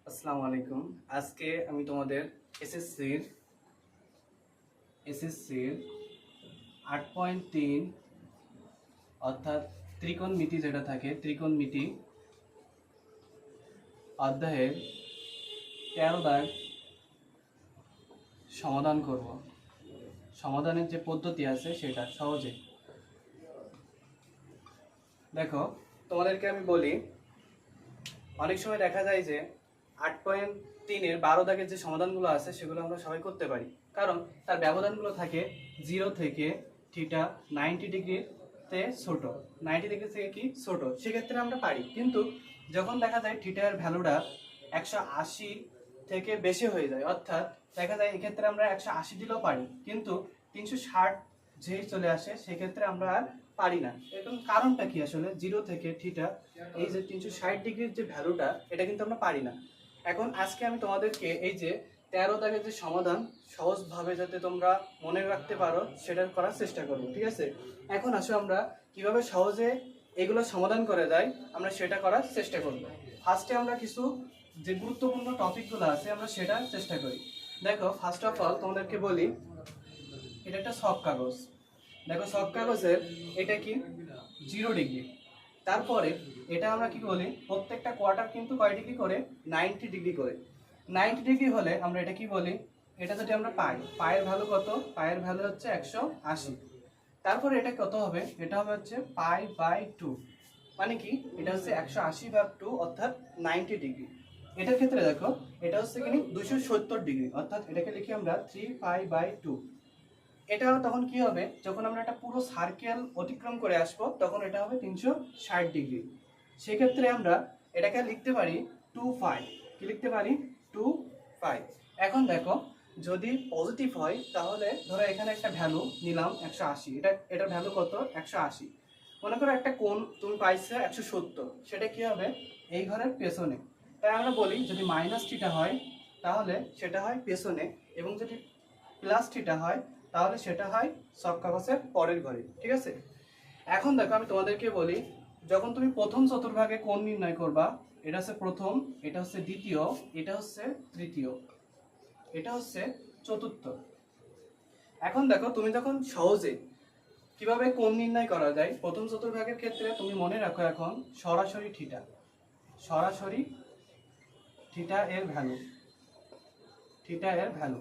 আসসালামু আলাইকুম। আজকে আমি তোমাদের এসএসসির 8.3 অর্থাৎ ত্রিকোণমিতি যেটা থাকে ত্রিকোণমিতি অধ্যায়ের 13 দাগ সমাধান করব। সমাধানের যে পদ্ধতি আছে সেটা সহজে দেখো, তোমাদেরকে আমি বলি, অনেক সময় দেখা যায় যে 8.3-এর 12 দাগের যে সমাধানগুলো আছে সেগুলো আমরা সবাই করতে পারি, কারণ তার ব্যবধানগুলো থাকে 0 থেকে থিটা 90 ডিগ্রিতে ছোট, 90 ডিগ্রি থেকে কি ছোট, সেক্ষেত্রে আমরা পারি। কিন্তু যখন দেখা যায় থিটার ভ্যালুটা 180 থেকে বেশি হয়ে যায়, অর্থাৎ দেখা যায় এক্ষেত্রে আমরা 180 দিলেও পারি, কিন্তু 360 যেই চলে আসে সেক্ষেত্রে আমরা আর পারি না। এরকম কারণটা কি? আসলে 0 থেকে থিটা এই যে 360 ডিগ্রির যে ভ্যালুটা, এটা কিন্তু আমরা পারি না। এখন আজকে আমি তোমাদেরকে এই যে 13 দাগের যে সমাধান সহজভাবে যাতে তোমরা মনে রাখতে পারো সেটা করার চেষ্টা করব, ঠিক আছে? এখন আসো আমরা কিভাবে সহজে এগুলো সমাধান করা যায় আমরা সেটা করার চেষ্টা করব। ফার্স্টে আমরা কিছু যে গুরুত্বপূর্ণ টপিকগুলো আছে আমরা সেটা চেষ্টা করি। দেখো, ফার্স্ট অফ অল তোমাদেরকে বলি, এটা একটা সফট কাগজ। দেখো, সফট কাগজের এটা কি 0 ডিগ্রি। তারপরে এটা আমরা কি বলি, প্রত্যেকটা কোয়ার্টার কিন্তু কয় ডিগ্রি করে, 90 ডিগ্রি করে। 90 ডিগ্রি হলে আমরা এটা কি বলি, এটা যদি আমরা পায়ের ভ্যালু কত, পায়ের ভ্যালু হচ্ছে 180। তারপরে এটা কত হবে, এটা হবে হচ্ছে π/2, মানে কি এটা হচ্ছে 180/2 অর্থাৎ 90 ডিগ্রি। এটার ক্ষেত্রে দেখো, এটা হচ্ছে কি 270 ডিগ্রি, অর্থাৎ এটাকে লিখি আমরা 3π/2। এটা তখন কি হবে, যখন আমরা একটা পুরো সার্কেল অতিক্রম করে আসবো তখন এটা হবে 360 ডিগ্রি। সেক্ষেত্রে আমরা এটাকে লিখতে পারি 2π। কি লিখতে পারি? 2π। এখন দেখো, যদি পজিটিভ হয় তাহলে ধরো এখানে একটা ভ্যালু নিলাম 180, এটার ভ্যালু কত, 180। মনে করো একটা কোণ তুমি পাইছো 170, সেটা কি হবে, এই ঘরের পেছনে। তাই আমরা বলি যদি মাইনাস থিটা হয় তাহলে সেটা হয় পেছনে, এবং যদি প্লাস থিটা হয় তাহলে সেটা হয় সফট কাগজের পরের ঘরে, ঠিক আছে? এখন দেখো, আমি তোমাদেরকে বলি, যখন তুমি প্রথম চতুর্ভাগে কোণ নির্ণয় করবা, এটা হচ্ছে প্রথম, এটা হচ্ছে দ্বিতীয়, এটা হচ্ছে তৃতীয়, এটা হচ্ছে চতুর্থ। এখন দেখো, তুমি যখন সহজে কিভাবে কোণ নির্ণয় করা যায় প্রথম চতুর্ভাগের ক্ষেত্রে, তুমি মনে রাখো এখন সরাসরি থিটা, সরাসরি থিটা এর ভ্যালু, থিটা এর ভ্যালু।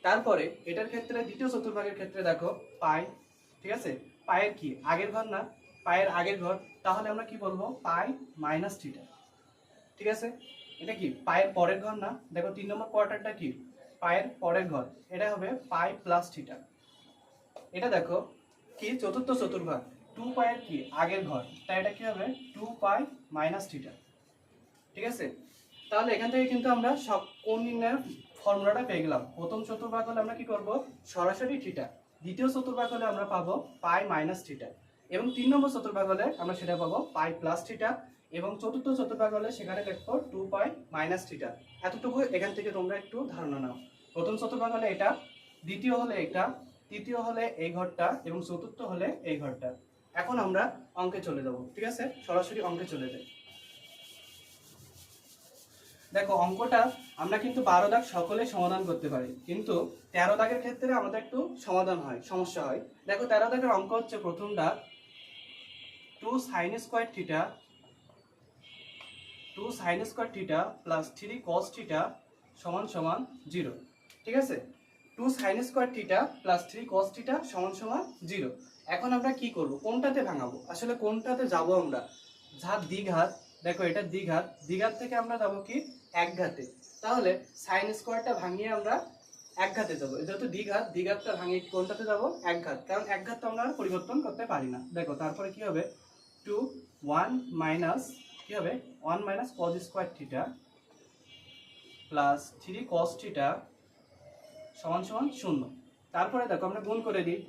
তারপরে এটার ক্ষেত্রে দ্বিতীয় চতুর্ভাগের ক্ষেত্রে দেখো পাই, ঠিক আছে? পায়ের কি আগের ঘর না, পায়ের আগের ঘর, তাহলে আমরা কি বলবো, পাই মাইনাস থিটা, ঠিক আছে? এটা কি পায়ের পরের ঘর না, দেখো 3 নম্বর কোয়ার্টারটা কি পায়ের পরের ঘর, এটা হবে পাই প্লাস থিটা। এটা দেখো কি চতুর্থ চতুর্ভাগ, 2 পায়ের কি আগের ঘর, তাই এটা কি হবে 2π মাইনাস থিটা, ঠিক আছে? তাহলে এখান থেকে কিন্তু আমরা সব কোণ নির্ণয়ের ফর্মুলাটা পেয়ে গেলাম। প্রথম চতুর্ভাগ হলে আমরা কি করব, সরাসরি থিটা। দ্বিতীয় চতুর্ভাগ হলে আমরা পাবো পাই মাইনাস থিটা, এবং 3 নম্বর চতুর্ভাগ হলে আমরা সেটা পাবো পাই প্লাস থিটা, এবং চতুর্থ চতুর্ভাগ হলে সেখানে লিখবো 2π মাইনাস থিটা। এতটুকু এখান থেকে তোমরা একটু ধারণা নাও। প্রথম চতুর্ভাগ হলে এটা, দ্বিতীয় হলে এটা, তৃতীয় হলে এই ঘরটা, এবং চতুর্থ হলে এই ঘরটা। এখন আমরা অঙ্কে চলে যাব, ঠিক আছে? সরাসরি অঙ্কে চলে যাই। দেখো, অঙ্কটা আমরা কিন্তু 12 দাগ সকলে সমাধান করতে পারি, কিন্তু 13 দাগের ক্ষেত্রে আমাদের একটু সমাধান হয়, সমস্যা হয়। দেখো, 13 দাগের অঙ্ক হচ্ছে প্রথমটা 2 sin square theta, 2 sin square theta plus 3 cos theta সমান সমান 0, ঠিক আছে? 2 sin square theta plus 3 cos theta সমান সমান 0। এখন আমরা কি করব, কোনটাতে ভাঙাবো, আসলে কোনটাতে যাব আমরা, যা দ্বিঘাত, দেখো এটা দ্বিঘাত, দ্বিঘাত থেকে আমরা যাব কি একঘাতে, তাহলে সাইন স্কয়ারটা ভাঙিয়ে আমরা একঘাতে যাব। যেহেতু দ্বিঘাত, দ্বিঘাতটা ভাঙিয়ে কোনটাতে যাব, একঘাত, কারণ একঘাত তো আমরা পরিবর্তন করতে পারি না। দেখো, তারপরে কি হবে 2 1 মাইনাস কি হবে 1 minus cos square theta plus 3 cos theta সমান সমান 0। তারপরে দেখো আমরা গুণ করে দিই,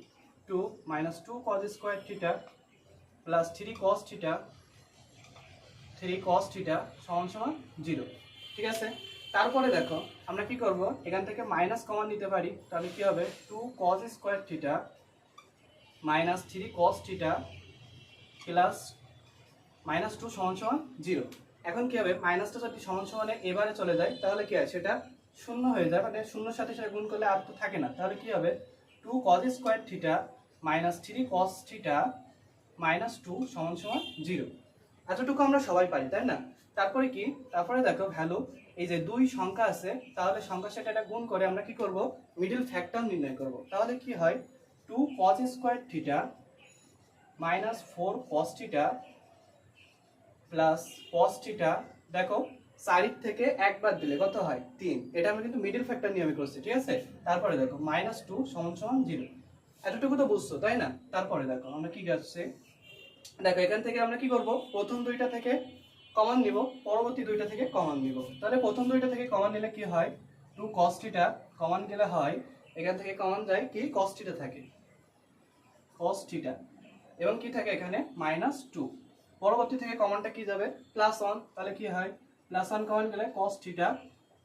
2 minus 2 cos square theta plus 3 cos theta, 3 cos theta সমান সমান 0, ঠিক আছে? তারপরে দেখো আমরা কি করব, এখান থেকে মাইনাস কমন নিতে পারি, তাহলে কি হবে 2 cos square theta minus 3 cos theta plus minus 2 সমান সমান 0। এখন কি হবে, মাইনাসটা যদি সমান সমানে এবারে চলে যায় তাহলে কি হয়, সেটা শূন্য হয়ে যায়, মানে শূন্যর সাথে সেটা গুণ করলে আর তো থাকে না। তাহলে কি হবে, 2 cos square theta minus 3 cos theta minus 2 সমান সমান 0। এতটুকু আমরা সবাই পারি, তাই না? তারপরে কি, তারপরে দেখো ভ্যালু, এই যে দুই সংখ্যা আছে, তাহলে সংখ্যার সাথে এটা গুণ করে আমরা কি করব, মিডল ফ্যাক্টর নির্ণয় করব। তাহলে কি হয়, 2 cos square theta minus 4 cos theta plus cos theta, দেখো 4 থেকে একবার দিলে কত হয়, 3। এটা আমরা কিন্তু মিডল ফ্যাক্টর নিয়মে করছি, ঠিক আছে? তারপরে দেখো মাইনাস 2 সমান সমান 0। এতটুকু তো বুঝছো, তাই না? তারপরে দেখো আমরা কি করছি, দেখো এখান থেকে আমরা কি করব, প্রথম দুইটা থেকে কমন নিব, পরবর্তী দুইটা থেকে কমন নিব। তাহলে প্রথম দুইটা থেকে কমন নিলে কি হয়, 2 cos থিটা কমন গেলে হয়, এখান থেকে কমন যায় কি, cos থিটা থাকে, cos থিটা, এবং কি থাকে এখানে মাইনাস 2। পরবর্তী থেকে কমনটা কি যাবে, প্লাস 1, তাহলে কি হয়, প্লাস 1 কমন গেলে cos থিটা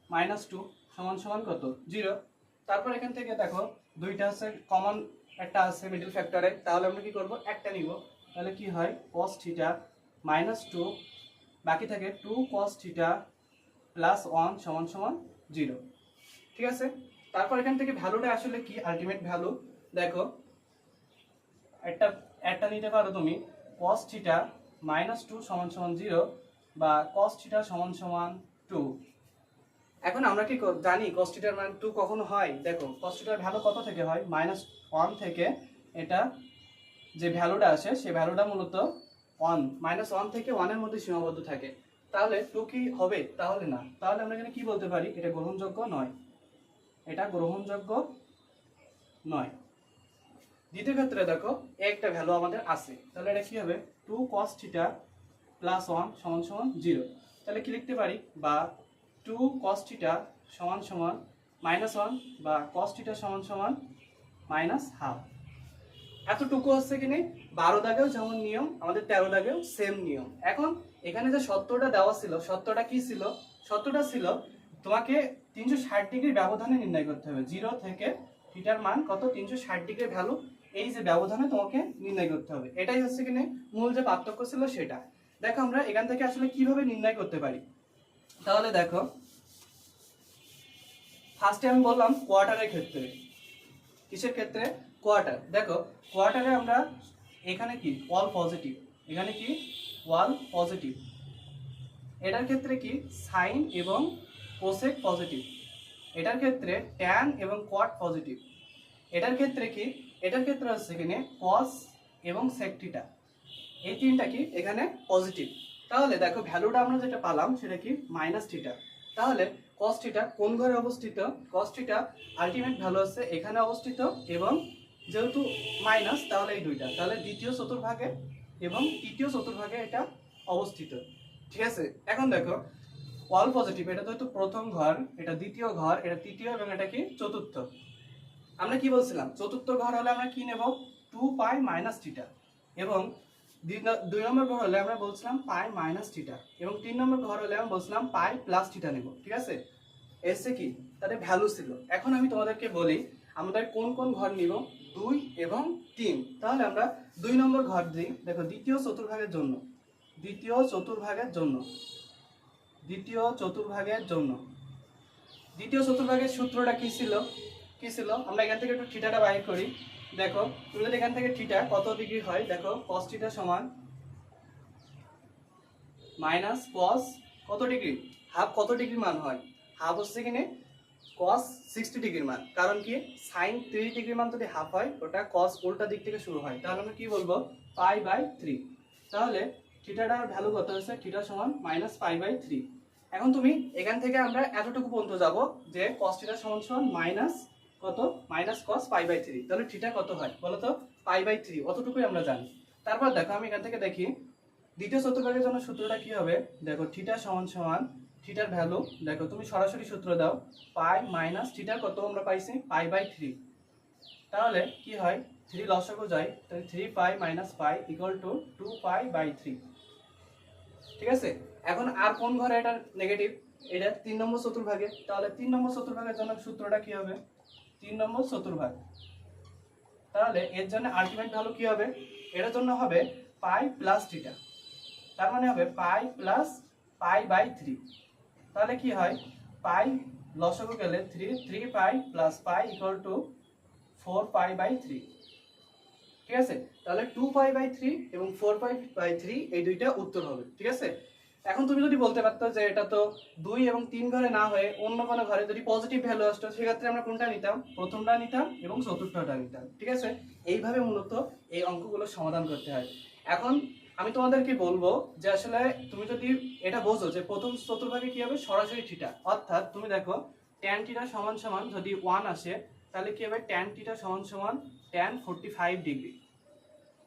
মাইনাস 2 সমান সমান কত, 0। তারপর এখান থেকে দেখো দুইটা আছে কমন, একটা আছে মিডল ফ্যাক্টরে, তাহলে আমরা কি করব, একটা নিব। তাহলে কি হয়, cos থিটা মাইনাস 2, বাকি থাকে 2 cos থিটা প্লাস 1 সমান সমান 0। ঠিক আছে? তারপর এখান থেকে ভ্যালুটা আসলে কি, আলটিমেট ভ্যালু দেখো, একটা একটা নিতে পারো তুমি, cos থিটা মাইনাস 2 সমান সমান 0 বা cos থিটা সমান সমান 2। এখন আমরা কি জানি cos থিটার মান 2 কখনো হয়, দেখো cos থিটার ভ্যালু কত থেকে হয়, -1 থেকে, এটা যে ভ্যালুটা আসে সেই ভ্যালুটা মূলত 1, -1 থেকে 1 এর মধ্যে সীমাবদ্ধ থাকে। তাহলে 2 কি হবে, তাহলে না। তাহলে আমরা এখানে কি বলতে পারি, এটা গ্রহণযোগ্য নয়, এটা গ্রহণযোগ্য নয়। দ্বিতীয় ক্ষেত্রে দেখো একটা ভ্যালু আমাদের আছে, তাহলে এটা কি হবে, 2 cos থিটা প্লাস 1 সমান সমান 0। তাহলে কি লিখতে পারি, বা 2 cos থিটা সমান সমান -1 বা cos থিটা সমান সমান -12। এতটুকু হচ্ছে কি নেই, 12 দাগেও যেমন নিয়ম, আমাদের 13 দাগেও সেম নিয়ম। এখন এখানে যে সত্যটা দেওয়া ছিল, সত্যটা কি ছিল, সত্যটা ছিল তোমাকে 360 ডিগ্রি ব্যবধানে নির্ণয় করতে হবে, 0 থেকে থিটার মান কত, 360 ডিগ্রি ভ্যালু, এই যে ব্যবধানে তোমাকে নির্ণয় করতে হবে। এটাই হচ্ছে কি নেই মূল যে পার্থক্য ছিল সেটা। দেখো আমরা এখান থেকে আসলে কিভাবে নির্ণয় করতে পারি, তাহলে দেখো ফার্স্টে আমি বললাম কোয়ার্টারের ক্ষেত্রে, কিসের ক্ষেত্রে, কোয়ার্টার। দেখো কোয়ার্টারে আমরা এখানে কি অল পজিটিভ, এখানে কি অল পজিটিভ, এটার ক্ষেত্রে কি সাইন এবং কোসেক পজিটিভ, এটার ক্ষেত্রে ট্যান এবং কোয়াট পজিটিভ, এটার ক্ষেত্রে কি, এটার ক্ষেত্রে হচ্ছে এখানে কস এবং সেক থিটা, এই তিনটা কি এখানে পজিটিভ। তাহলে দেখো ভ্যালুটা আমরা যেটা পালাম সেটা কি -θ। তাহলে cos থিটা কোন ঘরে অবস্থিত, cos থিটা আলটিমেট ভ্যালু আছে এখানে অবস্থিত, এবং যেহেতু মাইনাস তাহলে এই দুইটা, তাহলে দ্বিতীয় চতুর্ভাগে এবং তৃতীয় চতুর্ভাগে এটা অবস্থিত। ঠিক আছে? এখন দেখো অল পজিটিভ, এটা তো প্রথম ঘর, এটা দ্বিতীয় ঘর, এটা তৃতীয়, এবং এটা কি চতুর্থ। আমরা কি বলছিলাম, চতুর্থ ঘর হলে আমরা কি নেব, 2 পাই মাইনাস থিটা, এবং 2 নম্বর ঘর হলে আমরা বলছিলাম পাই মাইনাস থিটা, এবং 3 নম্বর ঘর হলে আমরা বলছিলাম পাই প্লাস থিটা নেব। ঠিক আছে? এসে কি তাদের ভ্যালু ছিল। এখন আমি তোমাদেরকে বলি আমাদের কোন কোন ঘর নিব, 2 এবং 3। তাহলে আমরা 2 নম্বর ঘর দিই, দেখো দ্বিতীয় চতুর্ভাগের জন্য, দ্বিতীয় চতুর্ভাগের জন্য, দ্বিতীয় চতুর্ভাগের জন্য, দ্বিতীয় চতুর্ভাগের সূত্রটা কি ছিল, কি ছিল, আমরা এখান থেকে একটু থিটাটা বাইর করি। দেখো তুমি যদি এখান থেকে থিটা কত ডিগ্রি হয়, দেখো cos থিটা সমান মাইনাস cos কত ডিগ্রি, হাফ কত ডিগ্রি মান হয়, হাফ হচ্ছে কিনে cos 60 ডিগ্রির মান। কারণ কি sin 30 ডিগ্রির মান যদি হাফ হয়, ওটা cos উল্টা দিক থেকে শুরু হয়, তাহলে আমরা কি বলবো, π/3। তাহলে থিটাটার ভ্যালু কত হচ্ছে, থিটা সমান -π/3। এখন তুমি এখান থেকে আমরা এতটুকু পর্যন্ত যাব যে cos থিটা সমান সমান মাইনাস কত, cos π/3। তাহলে থিটা কত হয় বলো তো, π/3, অতটুকুই আমরা জানি। তারপর দেখো আমি এখান থেকে দেখি দ্বিতীয় চতুর্ভাগের জন্য সূত্রটা কি হবে, দেখো থিটা সমান সমান, থিটার ভ্যালু দেখো তুমি সরাসরি সূত্র দাও, পাই মাইনাস থিটার কত আমরা পাইছি, π/3। তাহলে কি হয়, 3 লসাগু যায়, তাহলে 3 পাই মাইনাস পাই ইকুয়াল টু 2 π/3। ঠিক আছে? এখন আর কোন ঘরে এটা নেগেটিভ, এটা 3 নম্বর চতুর্ভাগে। তাহলে 3 নম্বর চতুর্ভাগের জন্য সূত্রটা কি হবে, 3 নম্বর চতুর্ভাগ, তাহলে এর জন্য আলটিমেট ভ্যালু কি হবে, এটার জন্য হবে পাই প্লাস থিটা, তার মানে হবে পাই প্লাস পাই বাই 3। তাহলে কি হয়, পাই লসাগু গেলে 3 pi plus pi equal to 4 pi by 3। ঠিক আছে, তাহলে 2 পাই বাই 3 এবং 4 পাই বাই 3 এই দুইটা উত্তর হবে। ঠিক আছে, এখন তুমি যদি বলতে পারতো যে এটা তো 2 এবং 3 ঘরে না হয়ে অন্য কোনো ঘরে যদি পজিটিভ ভ্যালু আসতো, সেক্ষেত্রে আমরা কোনটা নিতাম, প্রথমটা নিতাম এবং চতুর্থটা নিতাম। ঠিক আছে, এইভাবে মূলত এই অঙ্কগুলো সমাধান করতে হয়। এখন আমি তোমাদেরকে বলবো যে আসলে তুমি যদি এটা বোঝো যে প্রথম চতুর্ভাগে কি হবে, সরাসরি থিটা, অর্থাৎ তুমি দেখো tan থিটা সমান সমান যদি 1 আসে তাহলে কি হবে, tan থিটা সমান সমান tan 45 ডিগ্রি।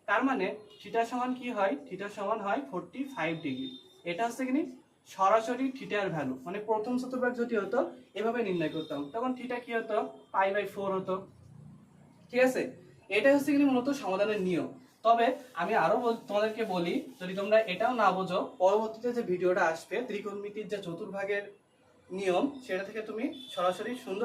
তার মানে থিটা সমান কি হয়, থিটা সমান হয় 45 ডিগ্রি। এটা হচ্ছে কি সরাসরি থিটার ভ্যালু, মানে প্রথম চতুর্ভাগ যদি হতো এভাবে নির্ণয় করতাম, তখন থিটা কি হতো, পাই বাই 4 হতো। ঠিক আছে, এটা হচ্ছে কি মূলত সমাধানের নিয়ম। তবে আমি আরো তোমাদেরকে বলি, যদি তোমরা এটাও না বোঝো, পরবর্তীতে যে ভিডিওটা আসবে ত্রিকোণমিতির যে চতুর্ভাগের নিয়ম, সেটা থেকে তুমি সরাসরি সুন্দর